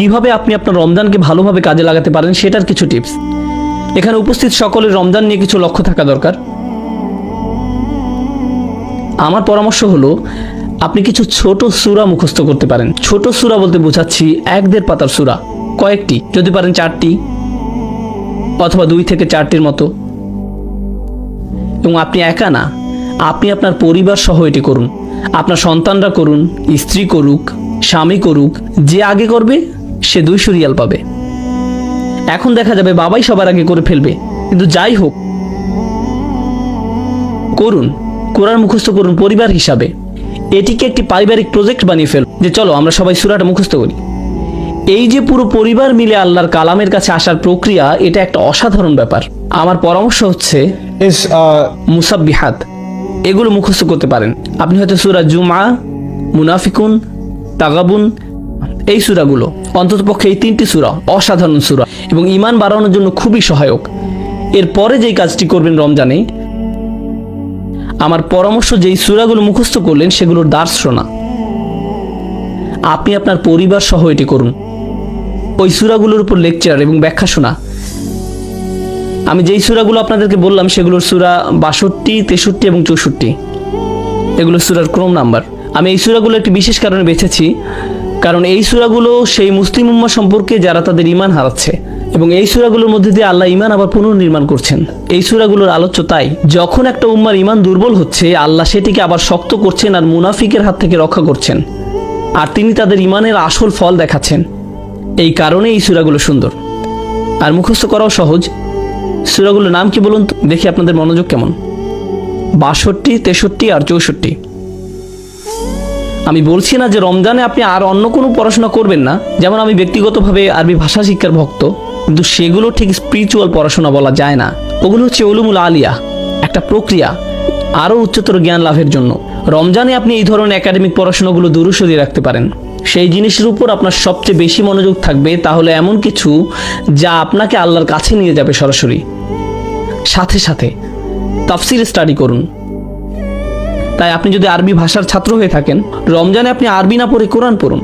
কিভাবে আপনি আপনার রমজানকে ভালোভাবে কাজে লাগাতে পারেন সেটার কিছু টিপস। এখানে উপস্থিত সকলের রমজান নিয়ে কিছু লক্ষ্য থাকা দরকার। আমার পরামর্শ হলো আপনি কিছু ছোট সূরা মুখস্থ করতে পারেন। ছোট সূরা বলতে বোঝাচ্ছি 1-1.5 পাতার সূরা, কয়েকটি, যদি পারেন 4টি অথবা 2 থেকে 4টির মতো। এবং আপনি একা না, আপনি আপনার পরিবার সহ এটি করুন। আপনার সন্তানরা করুন, স্ত্রী করুক, স্বামী করুক, যে আগে করবে সে 200 রিয়াল পাবে। এখন দেখা যাবে বাবাই সবার আগে করে ফেলবে, কিন্তু যাই হোক করুন, কোরআন মুখস্থ করুন পরিবার হিসাবে। এটিকে একটি পারিবারিক প্রজেক্ট বানিয়ে ফেল, যে চলো আমরা সবাই সূরাটা মুখস্থ করি। এই যে পুরো পরিবার মিলে আল্লাহর কালামের কাছে আসার প্রক্রিয়া, এটা একটা অসাধারণ ব্যাপার। আমার পরামর্শ হচ্ছে মুসাব্বিহাত, এগুলো মুখস্থ করতে পারেন। আপনি হয়তো সূরা জুমা, মুনাফিকুন, তাগাবুন, এই সূরাগুলো, অন্ততপক্ষে এই 3টি সূরা অসাধারণ সূরা এবং ঈমান বাড়ানোর জন্য খুবই সহায়ক। এরপরে যেই কাজটি করবেন রমজানে, আমার পরামর্শ যেই সূরাগুলো মুখস্থ করলেন সেগুলোর দার্স শোনা। আপনি আপনার পরিবার সহ এটি করুন, ওই সূরাগুলোর উপর লেকচার এবং ব্যাখ্যা শোনা। আমি যেই সূরাগুলো আপনাদেরকে বললাম সেগুলোর সূরা 62, 63 এবং 64, এগুলো সূরার ক্রম নাম্বার। আমি এই সূরাগুলো একটি বিশেষ কারণে বেছেছি, কারণ এই সূরাগুলো সেই মুসলিম উম্মাহ সম্পর্কে যারা তাদের ঈমান হারাচ্ছে, এবং এই সূরাগুলোর মধ্যে দিয়ে আল্লাহ ঈমান আবার পুনর্নির্মাণ করছেন। এই সূরাগুলোর আলোচ্য তাই, যখন একটা উম্মার ঈমান দুর্বল হচ্ছে, আল্লাহ সেটিকে আবার শক্ত করছেন আর মুনাফিকের হাত থেকে রক্ষা করছেন, আর তিনি তাদের ঈমানের আসল ফল দেখাচ্ছেন। এই কারণে এই সূরাগুলো সুন্দর আর মুখস্থ করাও সহজ। সূরাগুলোর নাম কি বলুন তো, দেখি আপনাদের মনোযোগ কেমন। 62, 63 আর 64। আমি বলছি না যে রমজানে আপনি আর অন্য কোনো পড়াশোনা করবেন না, যেমন আমি ব্যক্তিগতভাবে আরবি ভাষা শিক্ষার ভক্ত, কিন্তু সেগুলো ঠিক স্পিরিচুয়াল পড়াশোনা বলা যায় না। ওগুলো হচ্ছে উলুমুল আলিয়া, একটা প্রক্রিয়া আরও উচ্চতর জ্ঞান লাভের জন্য। রমজানে আপনি এই ধরনের একাডেমিক পড়াশোনাগুলো দূরে সরিয়ে রাখতে পারেন। সেই জিনিসের উপর আপনার সবচেয়ে বেশি মনোযোগ থাকবে, তাহলে এমন কিছু যা আপনাকে আল্লাহর কাছে নিয়ে যাবে সরাসরি। সাথে সাথে তাফসীর স্টাডি করুন। তাই আপনি যদি আরবি ভাষার ছাত্র হয়ে থাকেন, রমজানে আপনি আরবি না পড়ে কোরআন পড়ুন।